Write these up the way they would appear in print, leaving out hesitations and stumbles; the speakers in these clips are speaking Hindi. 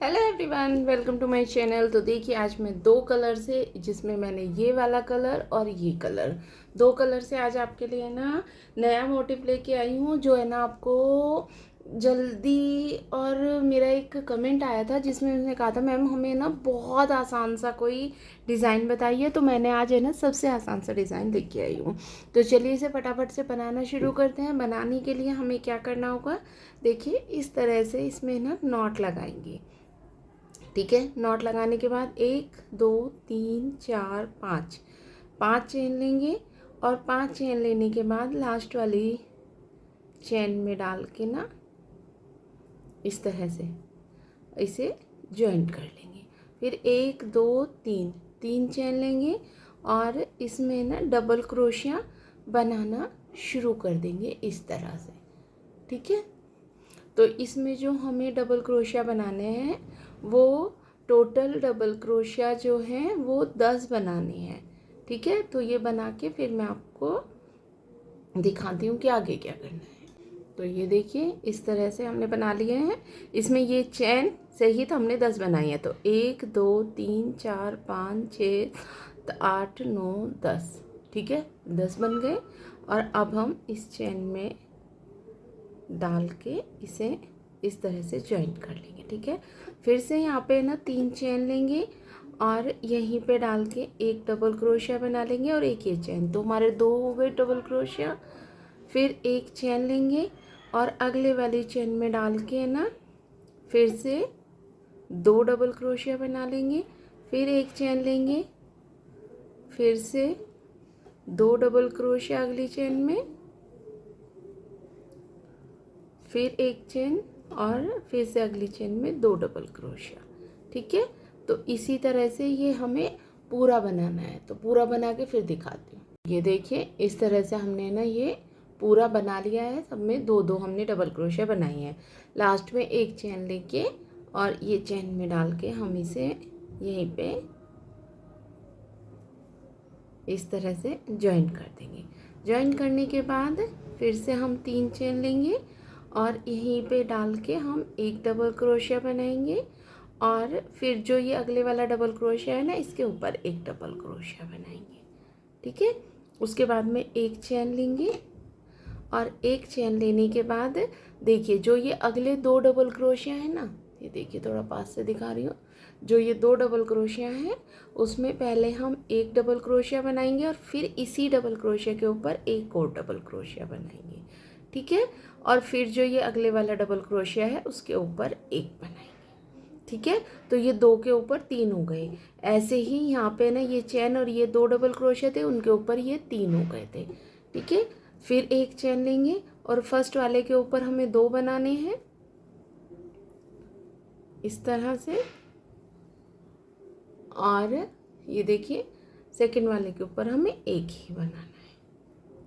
Hello everyone, welcome to my channel. तो देखिए आज मैं दो कलर से, जिसमें मैंने ये वाला कलर और ये कलर, दो कलर से आज आपके लिए ना नया मोटिव लेके आई हूँ, जो है ना आपको जल्दी। और मेरा एक कमेंट आया था जिसमें उसने कहा था मैम हमें ना बहुत आसान सा कोई डिज़ाइन बताइए, तो मैंने आज है ना सबसे आसान सा डिज़ाइन लेके आई हूँ। तो चलिए इसे फटाफट से बनाना शुरू करते हैं। बनाने के लिए हमें क्या करना होगा, देखिए इस तरह से इसमें ना नॉट लगाएंगे। ठीक है, नॉट लगाने के बाद 1 2 3 4 5 5 चेन लेंगे और 5 चेन लेने के बाद लास्ट वाली चेन में डाल के ना इस तरह से इसे जॉइंट कर लेंगे। फिर 1 2 3 3 चेन लेंगे और इसमें ना डबल क्रोशिया बनाना शुरू कर देंगे इस तरह से। ठीक है, तो इसमें जो हमें डबल क्रोशिया बनाने हैं वो टोटल डबल क्रोशिया जो हैं वो 10 बनाने हैं। ठीक है, तो ये बना के फिर मैं आपको दिखाती हूँ कि आगे क्या करना है। तो ये देखिए इस तरह से हमने बना लिए हैं। इसमें ये चैन सहित हमने 10 बनाई है। तो 1 2 3 4 5 6 8 9 10। ठीक है, 10 बन गए। और अब हम इस चैन में डाल के इसे इस तरह से जॉइंट कर लेंगे। ठीक है, फिर से यहाँ पे ना 3 चेन लेंगे और यहीं पे डाल के एक डबल क्रोशिया बना लेंगे और एक ये चेन, तो हमारे 2 हो गए डबल क्रोशिया। फिर एक चेन लेंगे और अगले वाली चेन में डाल के ना फिर से 2 डबल क्रोशिया बना लेंगे। फिर एक चेन लेंगे, फिर से 2 डबल क्रोशिया अगली चेन में, फिर एक चेन और फिर से अगली चेन में 2 डबल क्रोशिया। ठीक है, तो इसी तरह से ये हमें पूरा बनाना है। तो पूरा बना के फिर दिखाती हूँ। ये देखिए इस तरह से हमने ना ये पूरा बना लिया है। सब में 2 2 हमने डबल क्रोशिया बनाई है। लास्ट में एक चेन लेके और ये चेन में डाल के हम इसे यहीं पे इस तरह से जॉइन कर देंगे। जॉइन करने के बाद फिर से हम 3 चेन लेंगे और यहीं पे डाल के हम एक डबल क्रोशिया बनाएंगे और फिर जो ये अगले वाला डबल क्रोशिया है ना इसके ऊपर एक डबल क्रोशिया बनाएंगे। ठीक है, उसके बाद में एक चेन लेंगे और एक चेन लेने के बाद देखिए जो ये अगले 2 डबल क्रोशिया है ना, ये देखिए थोड़ा पास से दिखा रही हूँ, जो ये 2 डबल क्रोशिया हैं उसमें पहले हम एक डबल क्रोशिया बनाएंगे और फिर इसी डबल क्रोशिया के ऊपर एक और डबल क्रोशिया बनाएंगे। ठीक है, और फिर जो ये अगले वाला डबल क्रोशिया है उसके ऊपर एक बनाएंगे। ठीक है, तो ये 2 के ऊपर 3 हो गए। ऐसे ही यहाँ पे ना ये चेन और ये 2 डबल क्रोशिया थे उनके ऊपर ये 3 हो गए थे। ठीक है, फिर एक चेन लेंगे और फर्स्ट वाले के ऊपर हमें 2 बनाने हैं इस तरह से। और ये देखिए सेकंड वाले के ऊपर हमें एक ही बनाना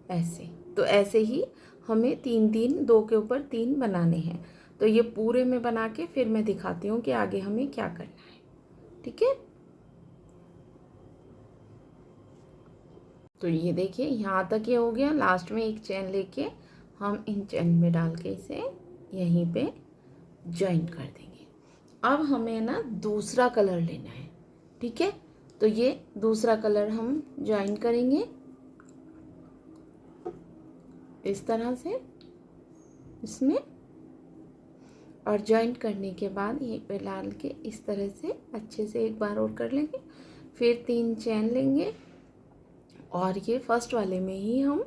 है ऐसे। तो ऐसे ही हमें 3 3 2 के ऊपर 3 बनाने हैं। तो ये पूरे में बना के फिर मैं दिखाती हूँ कि आगे हमें क्या करना है। ठीक है, तो ये देखिए यहाँ तक ये हो गया। लास्ट में एक चेन लेके हम इन चेन में डाल के इसे यहीं पे जॉइन कर देंगे। अब हमें ना दूसरा कलर लेना है। ठीक है, तो ये दूसरा कलर हम जॉइन करेंगे इस तरह से इसमें, और जॉइंट करने के बाद यहीं पे डाल के इस तरह से अच्छे से एक बार और कर लेंगे। फिर 3 चेन लेंगे और ये फर्स्ट वाले में ही हम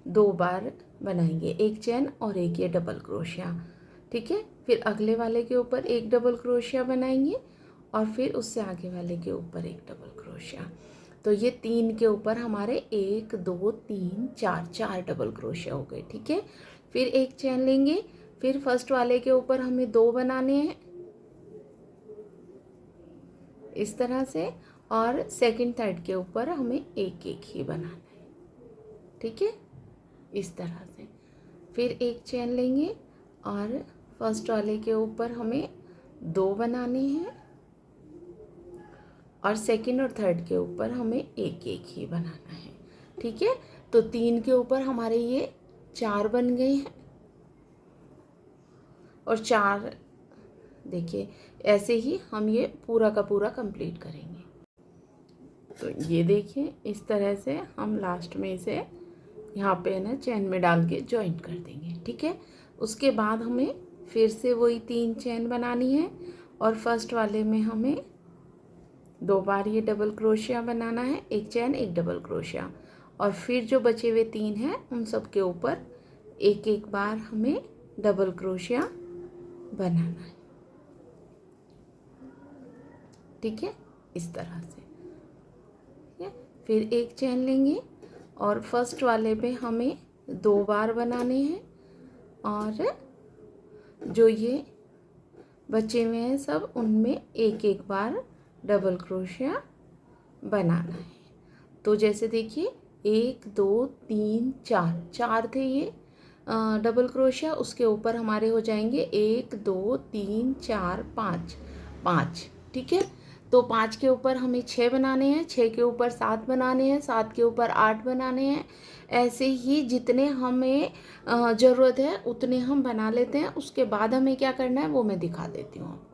2 बार बनाएंगे, एक चेन और एक ये डबल क्रोशिया। ठीक है, फिर अगले वाले के ऊपर एक डबल क्रोशिया बनाएंगे और फिर उससे आगे वाले के ऊपर एक डबल क्रोशिया। तो ये 3 के ऊपर हमारे 1 2 3 4 4 डबल क्रोशिया हो गए। ठीक है, फिर एक चेन लेंगे, फिर फर्स्ट वाले के ऊपर हमें 2 बनाने हैं इस तरह से, और सेकंड थर्ड के ऊपर हमें एक एक ही बनाना है। ठीक है, इस तरह से फिर एक चेन लेंगे और फर्स्ट वाले के ऊपर हमें 2 बनाने हैं और सेकंड और थर्ड के ऊपर हमें एक एक ही बनाना है। ठीक है, तो 3 के ऊपर हमारे ये 4 बन गए हैं और 4 देखिए ऐसे ही हम ये पूरा का पूरा कंप्लीट करेंगे। तो ये देखिए इस तरह से हम लास्ट में इसे यहाँ पे ना चैन में डाल के जॉइंट कर देंगे। ठीक है, उसके बाद हमें फिर से वही 3 चैन बनानी है और फर्स्ट वाले में हमें 2 बार ये डबल क्रोशिया बनाना है, एक चैन एक डबल क्रोशिया, और फिर जो बचे हुए 3 हैं उन सब के ऊपर एक एक बार हमें डबल क्रोशिया बनाना है। ठीक है, इस तरह से। ठीक है, फिर एक चैन लेंगे और फर्स्ट वाले पे हमें 2 बार बनाने हैं और जो ये बचे हुए हैं सब उनमें एक एक बार डबल क्रोशिया बनाना है। तो जैसे देखिए 1 2 3 4 4 थे ये डबल क्रोशिया, उसके ऊपर हमारे हो जाएंगे 1 2 3 4 5 5। ठीक है, तो 5 के ऊपर हमें 6 बनाने हैं, 6 के ऊपर 7 बनाने हैं, 7 के ऊपर 8 बनाने हैं। ऐसे ही जितने हमें ज़रूरत है उतने हम बना लेते हैं। उसके बाद हमें क्या करना है वो मैं दिखा देती हूँ आपको।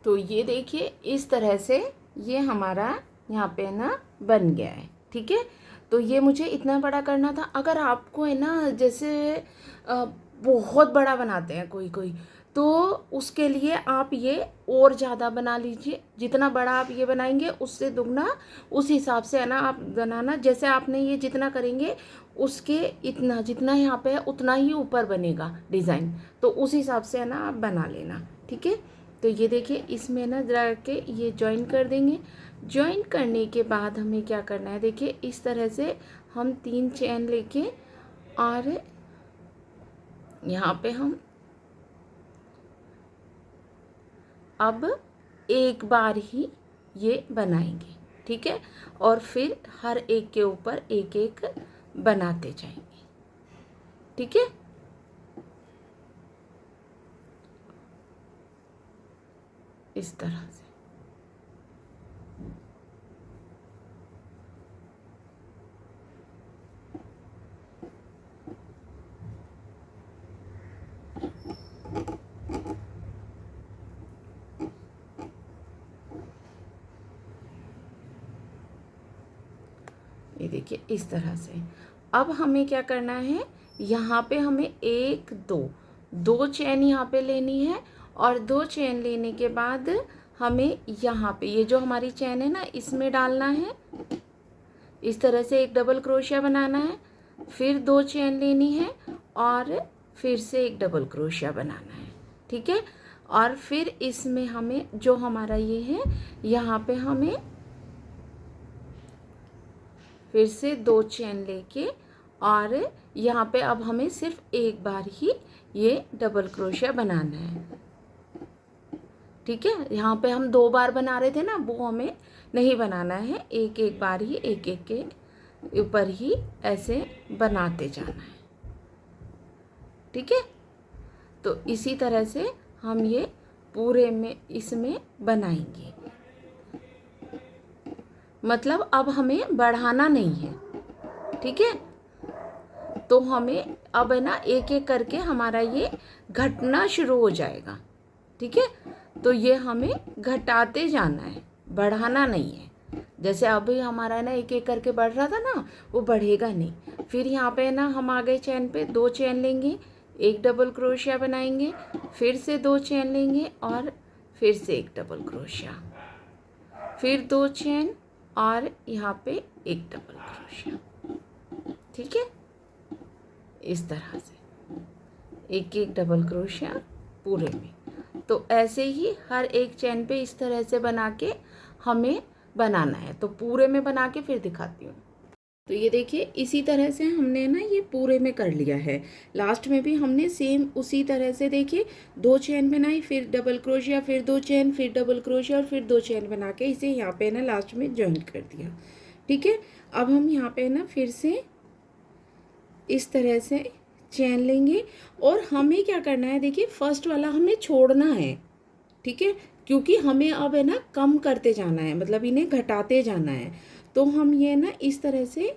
तो ये देखिए इस तरह से ये हमारा यहाँ पे ना बन गया है। ठीक है, तो ये मुझे इतना बड़ा करना था। अगर आपको है ना जैसे बहुत बड़ा बनाते हैं कोई कोई, तो उसके लिए आप ये और ज़्यादा बना लीजिए। जितना बड़ा आप ये बनाएंगे उससे दुगना उस हिसाब से है ना आप बनाना। जैसे आपने ये जितना करेंगे उसके इतना जितना यहाँ पे है उतना ही ऊपर बनेगा डिज़ाइन, तो उस हिसाब से है ना आप बना लेना। ठीक है, तो ये देखिए इसमें ना जरा के ये जॉइन कर देंगे। जॉइन करने के बाद हमें क्या करना है, देखिए इस तरह से हम 3 चैन लेके और यहाँ पे हम अब एक बार ही ये बनाएंगे। ठीक है, और फिर हर एक के ऊपर एक एक बनाते जाएंगे। ठीक है, इस तरह से। ये देखिए इस तरह से। अब हमें क्या करना है, यहाँ पे हमें 1 2 चैन यहाँ पे लेनी है और 2 चैन लेने के बाद हमें यहाँ पे ये जो हमारी चैन है ना इसमें डालना है। इस तरह से एक डबल क्रोशिया बनाना है, फिर 2 चैन लेनी है और फिर से एक डबल क्रोशिया बनाना है। ठीक है, और फिर इसमें हमें जो हमारा ये है यहाँ पे हमें फिर से 2 चैन लेके और यहाँ पे अब हमें सिर्फ एक बार ही ये डबल क्रोशिया बनाना है। ठीक है, यहाँ पे हम 2 बार बना रहे थे ना, वो हमें नहीं बनाना है। एक एक बार ही एक एक के ऊपर ही ऐसे बनाते जाना है। ठीक है, तो इसी तरह से हम ये पूरे में इसमें बनाएंगे। मतलब अब हमें बढ़ाना नहीं है। ठीक है, तो हमें अब है ना एक एक करके हमारा ये घटना शुरू हो जाएगा। ठीक है, तो ये हमें घटाते जाना है, बढ़ाना नहीं है। जैसे अभी हमारा ना एक एक करके बढ़ रहा था ना, वो बढ़ेगा नहीं। फिर यहाँ पे ना हम आ गए चेन पे, 2 चेन लेंगे, एक डबल क्रोशिया बनाएंगे, फिर से 2 चेन लेंगे और फिर से एक डबल क्रोशिया, फिर 2 चेन और यहाँ पे एक डबल क्रोशिया। ठीक है, इस तरह से एक एक डबल क्रोशिया पूरे में। तो ऐसे ही हर एक चेन पे इस तरह से बना के हमें बनाना है। तो पूरे में बना के फिर दिखाती हूँ। तो ये देखिए इसी तरह से हमने ना ये पूरे में कर लिया है। लास्ट में भी हमने सेम उसी तरह से देखिए 2 चेन बनाई, फिर डबल क्रोशिया, फिर 2 चेन, फिर डबल क्रोशिया और फिर 2 चेन बना के इसे यहाँ पे ना लास्ट में जॉइंट कर दिया। ठीक है, अब हम यहाँ पे ना फिर से इस तरह से चेन लेंगे और हमें क्या करना है, देखिए फर्स्ट वाला हमें छोड़ना है। ठीक है, क्योंकि हमें अब है ना कम करते जाना है, मतलब इन्हें घटाते जाना है। तो हम ये ना इस तरह से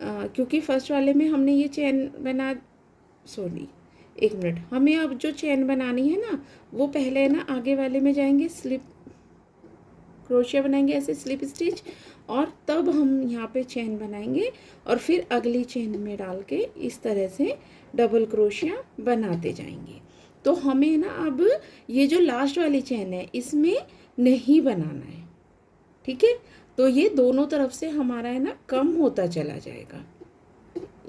क्योंकि फर्स्ट वाले में हमने ये चेन बना, सॉरी एक मिनट, हमें अब जो चेन बनानी है ना वो पहले ना आगे वाले में जाएंगे, स्लिप क्रोशिया बनाएंगे ऐसे स्लिप स्टिच, और तब हम यहाँ पे चेन बनाएंगे और फिर अगली चेन में डाल के इस तरह से डबल क्रोशिया बनाते जाएंगे। तो हमें ना अब ये जो लास्ट वाली चेन है इसमें नहीं बनाना है। ठीक है, तो ये दोनों तरफ से हमारा है ना कम होता चला जाएगा।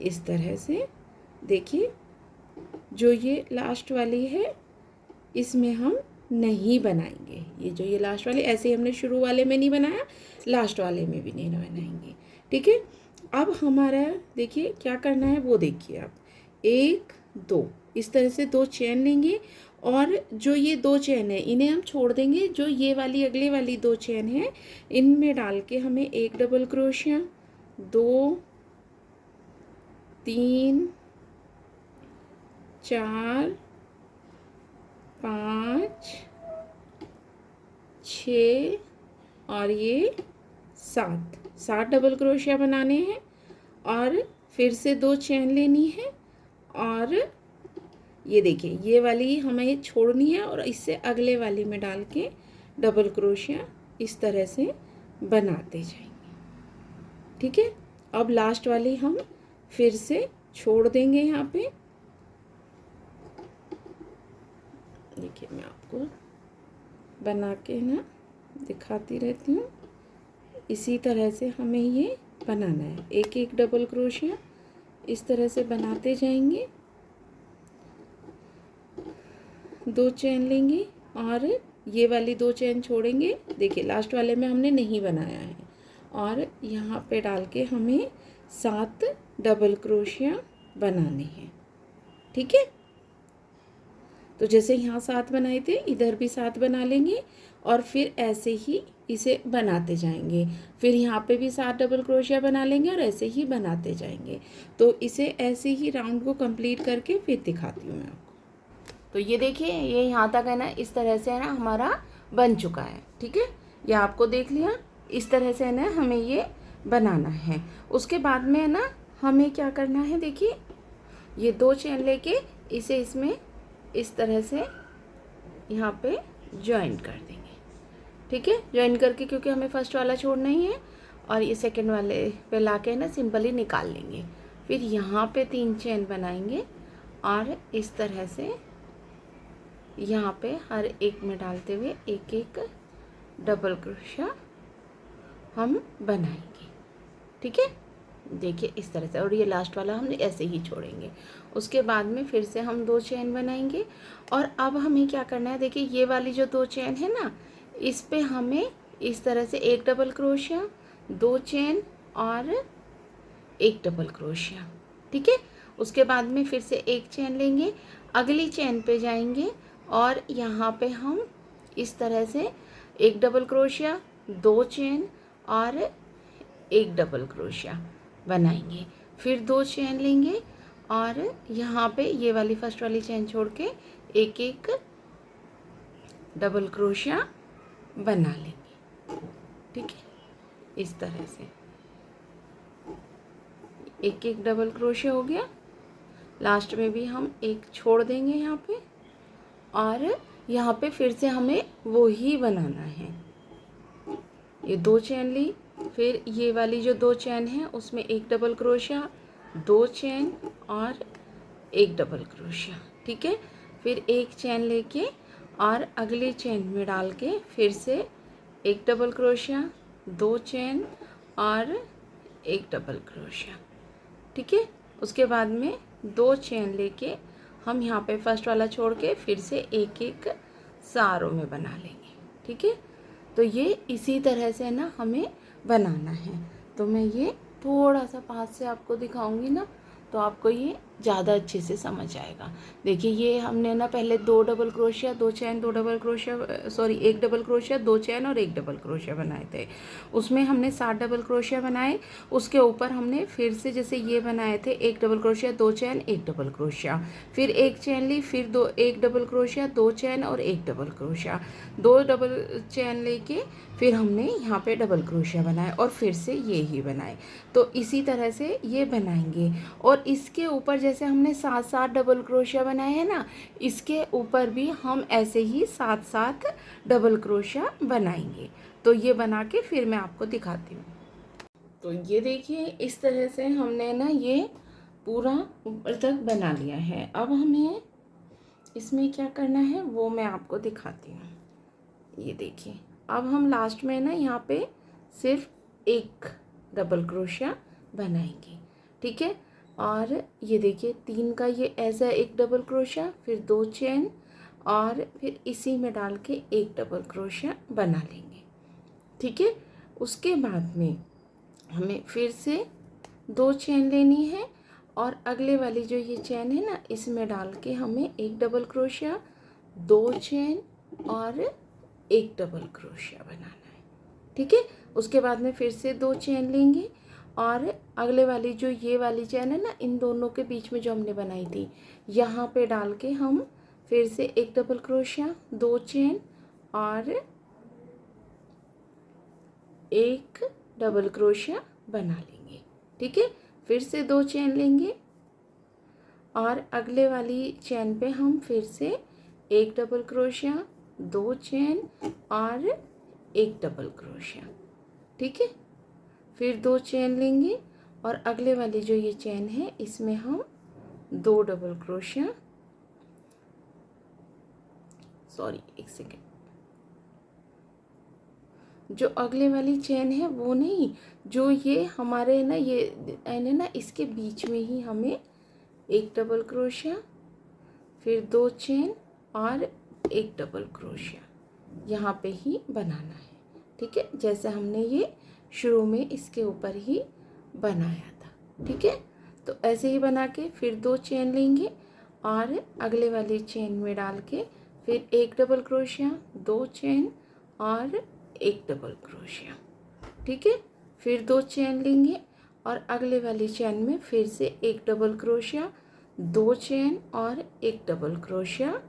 इस तरह से देखिए जो ये लास्ट वाली है इसमें हम नहीं बनाएंगे। ये जो ये लास्ट वाले ऐसे ही हमने शुरू वाले में नहीं बनाया, लास्ट वाले में भी नहीं बनाएंगे। ठीक है, अब हमारा देखिए क्या करना है वो देखिए आप, 1 2 इस तरह से 2 चेन लेंगे और जो ये 2 चेन है इन्हें हम छोड़ देंगे। जो ये वाली अगले वाली 2 चेन है इनमें डाल के हमें एक डबल क्रोशिया, 2 3 4 5 6 और ये 7 डबल क्रोशिया बनाने हैं और फिर से 2 चेन लेनी है और ये देखिए ये वाली हमें छोड़नी है और इससे अगले वाली में डाल के डबल क्रोशिया इस तरह से बनाते जाएंगे। ठीक है, अब लास्ट वाली हम फिर से छोड़ देंगे। यहाँ पे देखिए मैं आपको बना के ना दिखाती रहती हूँ। इसी तरह से हमें ये बनाना है, एक एक डबल क्रोशिया इस तरह से बनाते जाएंगे, 2 चेन लेंगे और ये वाली 2 चेन छोड़ेंगे। देखिए लास्ट वाले में हमने नहीं बनाया है और यहाँ पे डाल के हमें 7 डबल क्रोशिया बनाने हैं। ठीक है, तो जैसे यहाँ 7 बनाए थे इधर भी 7 बना लेंगे और फिर ऐसे ही इसे बनाते जाएंगे। फिर यहाँ पे भी 7 डबल क्रोशिया बना लेंगे और ऐसे ही बनाते जाएंगे। तो इसे ऐसे ही राउंड को कंप्लीट करके फिर दिखाती हूँ मैं आपको। तो ये देखिए ये यहाँ तक है ना इस तरह से है ना हमारा बन चुका है। ठीक है, ये आपको देख लिया, इस तरह से है ना हमें ये बनाना है। उसके बाद में है ना हमें क्या करना है, देखिए ये 2 चेन लेके इसे इसमें इस तरह से यहाँ पे जॉइंट कर देंगे। ठीक है, जॉइन करके क्योंकि हमें फर्स्ट वाला छोड़ना ही है और ये सेकंड वाले पे ला के ना सिंपली निकाल लेंगे। फिर यहाँ पे 3 चेन बनाएंगे और इस तरह से यहाँ पे हर एक में डालते हुए एक एक डबल क्रोशिया हम बनाएंगे। ठीक है, देखिए इस तरह से, और ये लास्ट वाला हम ऐसे ही छोड़ेंगे। उसके बाद में फिर से हम 2 चेन बनाएंगे और अब हमें क्या करना है, देखिए ये वाली जो 2 चेन है ना इस पे हमें इस तरह से एक डबल क्रोशिया, 2 चेन और एक डबल क्रोशिया। ठीक है, उसके बाद में फिर से एक चेन लेंगे, अगली चेन पे जाएंगे और यहाँ पे हम इस तरह से एक डबल क्रोशिया, 2 चेन और एक डबल क्रोशिया बनाएंगे। फिर 2 चेन लेंगे और यहाँ पे ये वाली फर्स्ट वाली चेन छोड़ के एक एक डबल क्रोशिया बना लेंगे। ठीक है, इस तरह से एक एक डबल क्रोशिया हो गया। लास्ट में भी हम एक छोड़ देंगे यहाँ पे, और यहाँ पे फिर से हमें वो ही बनाना है। ये 2 चेन ली, फिर ये वाली जो 2 चेन है उसमें एक डबल क्रोशिया, 2 चेन और एक डबल क्रोशिया, ठीक है। फिर एक चेन लेके और अगली चेन में डाल के फिर से एक डबल क्रोशिया, 2 चेन और एक डबल क्रोशिया, ठीक है। उसके बाद में 2 चेन लेके हम यहाँ पे फर्स्ट वाला छोड़ के फिर से एक एक सारों में बना लेंगे, ठीक है। तो ये इसी तरह से ना हमें बनाना है। तो मैं ये थोड़ा सा पास से आपको दिखाऊंगी ना, तो आपको ये ज़्यादा अच्छे से समझ आएगा। देखिए ये हमने ना पहले 2 डबल क्रोशिया, 2 चैन, 2 double crochet, sorry 1 double crochet, 2 चैन और 1 डबल क्रोशिया बनाए थे। उसमें हमने 7 डबल क्रोशिया बनाए। उसके ऊपर हमने फिर से जैसे ये बनाए थे 1 डबल क्रोशिया, 2 चैन, 1 डबल क्रोशिया, फिर एक चैन ली, फिर 1 डबल क्रोशिया, 2 चैन और 1 डबल क्रोशिया, 2 डबल चैन लेके फिर हमने यहाँ पे डबल क्रोशिया बनाए और फिर से ये ही बनाए। तो इसी तरह से ये बनाएंगे। और इसके ऊपर जैसे हमने 7 डबल क्रोशिया बनाए हैं ना, इसके ऊपर भी हम ऐसे ही 7 डबल क्रोशिया बनाएंगे। तो ये बना के फिर मैं आपको दिखाती हूँ। तो ये देखिए इस तरह से हमने ना ये पूरा ऊपर तक बना लिया है। अब हमें इसमें क्या करना है वो मैं आपको दिखाती हूँ। ये देखिए अब हम लास्ट में ना यहाँ पे सिर्फ एक डबल क्रोशिया बनाएंगे, ठीक है। और ये देखिए 3 का ये ऐसा एक डबल क्रोशिया, फिर 2 चेन और फिर इसी में डाल के एक डबल क्रोशिया बना लेंगे, ठीक है। उसके बाद में हमें फिर से 2 चेन लेनी है और अगले वाली जो ये चेन है ना इसमें डाल के हमें एक डबल क्रोशिया, 2 चेन और एक डबल क्रोशिया बनाना है, ठीक है। उसके बाद में फिर से 2 चेन लेंगे और अगले वाली जो ये वाली चेन है ना इन दोनों के बीच में जो हमने बनाई थी यहाँ पे डाल के हम फिर से एक डबल क्रोशिया, 2 चेन और एक डबल क्रोशिया बना लेंगे, ठीक है। फिर से 2 चेन लेंगे और अगले वाली चेन पे हम फिर से एक डबल क्रोशिया, 2 चेन और एक डबल क्रोशिया, ठीक है। फिर 2 चेन लेंगे और अगले वाली जो ये चेन है इसमें हम 2 डबल क्रोशिया, सॉरी एक सेकेंड, जो अगले वाली चेन है वो नहीं, जो ये हमारे ना ये है ना इसके बीच में ही हमें एक डबल क्रोशिया, फिर 2 चेन और एक डबल क्रोशिया यहाँ पे ही बनाना है, ठीक है। जैसे हमने ये शुरू में इसके ऊपर ही बनाया था, ठीक है। तो ऐसे ही बना के फिर 2 चेन लेंगे और अगले वाली चेन में डाल के फिर एक डबल क्रोशिया, 2 चेन और एक डबल क्रोशिया, ठीक है। फिर 2 चेन लेंगे और अगले वाली चेन में फिर से एक डबल क्रोशिया, 2 चेन और एक डबल क्रोशिया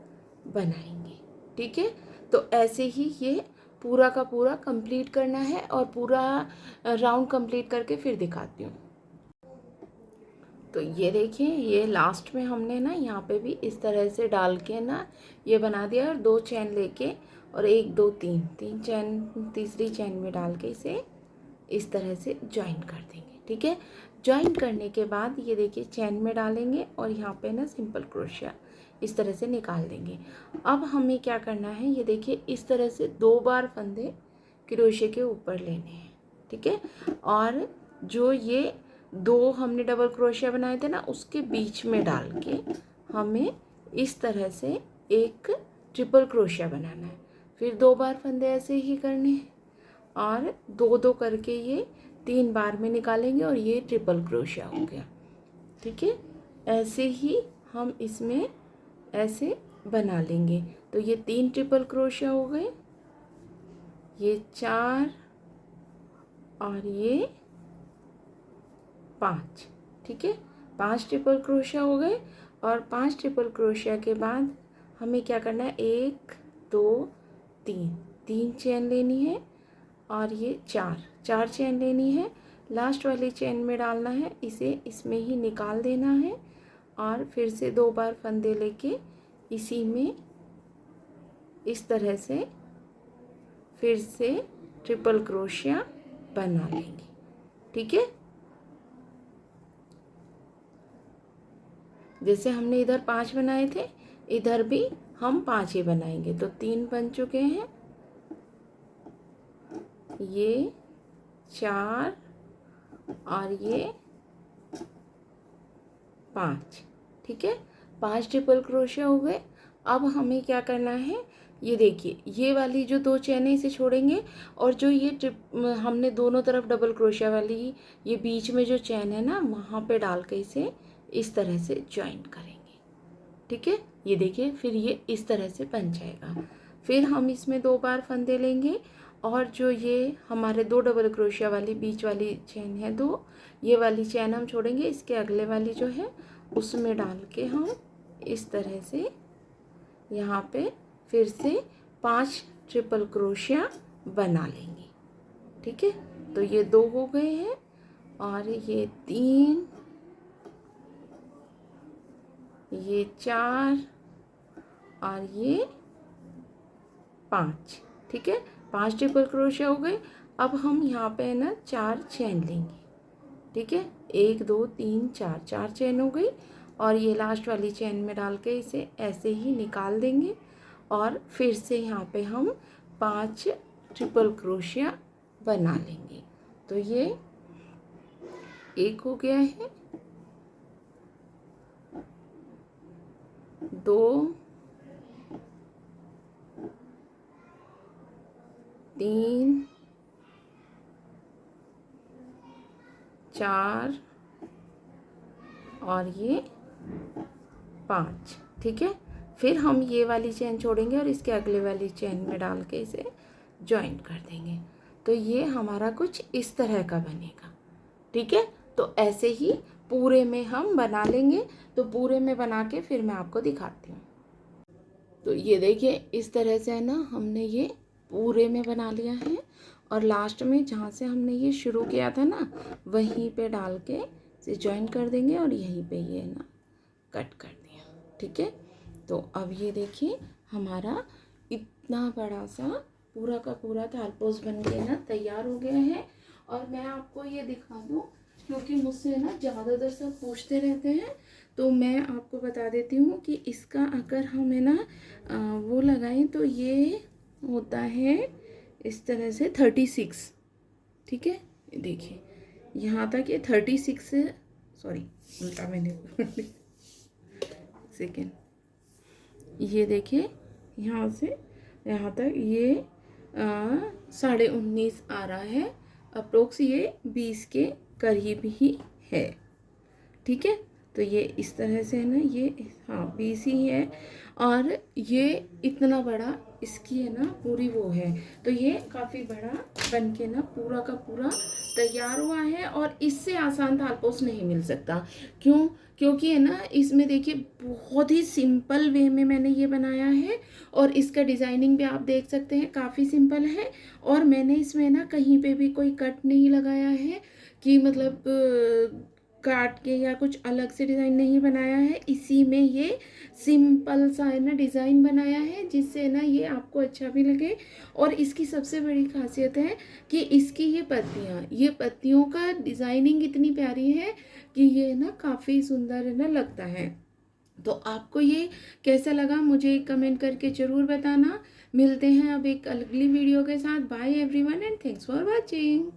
बनाएंगे, ठीक है। तो ऐसे ही ये पूरा का पूरा कंप्लीट करना है और पूरा राउंड कंप्लीट करके फिर दिखाती हूँ। तो ये देखिए ये लास्ट में हमने ना यहाँ पे भी इस तरह से डाल के ना ये बना दिया और 2 चेन लेके और 1 2 3 चेन तीसरी चेन में डाल के इसे इस तरह से ज्वाइन कर देंगे, ठीक है। ज्वाइन करने के बाद ये देखिए चेन में डालेंगे और यहाँ पे ना सिंपल क्रोशिया इस तरह से निकाल देंगे। अब हमें क्या करना है ये देखिए इस तरह से 2 बार फंदे क्रोशिया के ऊपर लेने हैं, ठीक है। और जो ये 2 हमने डबल क्रोशिया बनाए थे ना उसके बीच में डाल के हमें इस तरह से एक ट्रिपल क्रोशिया बनाना है। फिर 2 बार फंदे ऐसे ही करने हैं और 2 करके ये 3 बार में निकालेंगे और ये ट्रिपल क्रोशिया हो गया, ठीक है। ऐसे ही हम इसमें ऐसे बना लेंगे। तो ये 3 ट्रिपल क्रोशिया हो गए, ये 4 और ये 5, ठीक है। 5 ट्रिपल क्रोशिया हो गए और 5 ट्रिपल क्रोशिया के बाद हमें क्या करना है 1 2 3 चेन लेनी है और ये 4 चेन लेनी है। लास्ट वाली चेन में डालना है, इसे इसमें ही निकाल देना है और फिर से 2 बार फंदे लेके इसी में इस तरह से फिर से ट्रिपल क्रोशिया बना लेंगे। ठीक है, जैसे हमने इधर 5 बनाए थे, इधर भी हम 5 ही बनाएंगे। तो 3 बन चुके हैं, ये 4 और ये 5। ठीक है, 5 ट्रिपल क्रोशिया हो गए। अब हमें क्या करना है, ये देखिए ये वाली जो 2 चैन है इसे छोड़ेंगे और जो ये हमने दोनों तरफ डबल क्रोशिया वाली ये बीच में जो चैन है ना, वहाँ पे डाल के इसे इस तरह से ज्वाइंट करेंगे। ठीक है, ये देखिए फिर ये इस तरह से बन जाएगा। फिर हम इसमें 2 बार फंदे लेंगे और जो ये हमारे 2 डबल क्रोशिया वाली बीच वाली चैन है 2, ये वाली चैन हम छोड़ेंगे, इसके अगले वाली जो है उसमें डाल के हम इस तरह से यहाँ पे फिर से 5 ट्रिपल क्रोशिया बना लेंगे। ठीक है, तो ये 2 हो गए हैं और ये 3, ये 4 और ये 5। ठीक है, 5 ट्रिपल क्रोशिया हो गए। अब हम यहाँ पे ना 4 चैन लेंगे। ठीक है, 1 2 3 4, 4 चैन हो गई और ये लास्ट वाली चैन में डाल के इसे ऐसे ही निकाल देंगे और फिर से यहाँ पे हम 5 ट्रिपल क्रोशिया बना लेंगे। तो ये 1 हो गया है, 2 3 4 और ये 5। ठीक है, फिर हम ये वाली चैन छोड़ेंगे और इसके अगले वाली चैन में डाल के इसे जॉइंट कर देंगे। तो ये हमारा कुछ इस तरह का बनेगा। ठीक है, तो ऐसे ही पूरे में हम बना लेंगे। तो पूरे में बना के फिर मैं आपको दिखाती हूँ। तो ये देखिए इस तरह से है ना, हमने ये पूरे में बना लिया है और लास्ट में जहाँ से हमने ये शुरू किया था ना, वहीं पे डाल के इसे जॉइन कर देंगे और यहीं पे ये ना कट कर दिया। ठीक है, तो अब ये देखिए हमारा इतना बड़ा सा पूरा का पूरा थालपोस बन के ना तैयार हो गया है। और मैं आपको ये दिखा दूँ, क्योंकि मुझसे ना ज़्यादातर सब पूछते रहते हैं, तो मैं आपको बता देती हूँ कि इसका अगर हम है ना वो लगाएं तो ये होता है इस तरह से 36। ठीक है, देखिए यहाँ तक ये 36, सॉरी उल्टा मैंने सेकेंड, ये देखिए यहाँ से यहाँ तक ये 19.5 आ रहा है, अप्रोक्स ये 20 के करीब ही है। ठीक है, तो ये इस तरह से है ना, ये हाँ 20 ही है और ये इतना बड़ा इसकी है ना पूरी वो है। तो ये काफ़ी बड़ा बन के ना पूरा का पूरा तैयार हुआ है और इससे आसान थालपोस नहीं मिल सकता। क्यों? क्योंकि है ना इसमें देखिए बहुत ही सिंपल वे में मैंने ये बनाया है और इसका डिज़ाइनिंग भी आप देख सकते हैं, काफ़ी सिंपल है। और मैंने इसमें ना कहीं पे भी कोई कट नहीं लगाया है कि मतलब काट के या कुछ अलग से डिज़ाइन नहीं बनाया है। इसी में ये सिंपल सा है ना डिज़ाइन बनाया है, जिससे ना ये आपको अच्छा भी लगे। और इसकी सबसे बड़ी खासियत है कि इसकी ये पत्तियों का डिज़ाइनिंग इतनी प्यारी है कि ये ना काफ़ी सुंदर है ना लगता है। तो आपको ये कैसा लगा मुझे कमेंट करके ज़रूर बताना। मिलते हैं अब एक अगली वीडियो के साथ। Bye everyone and thanks for watching.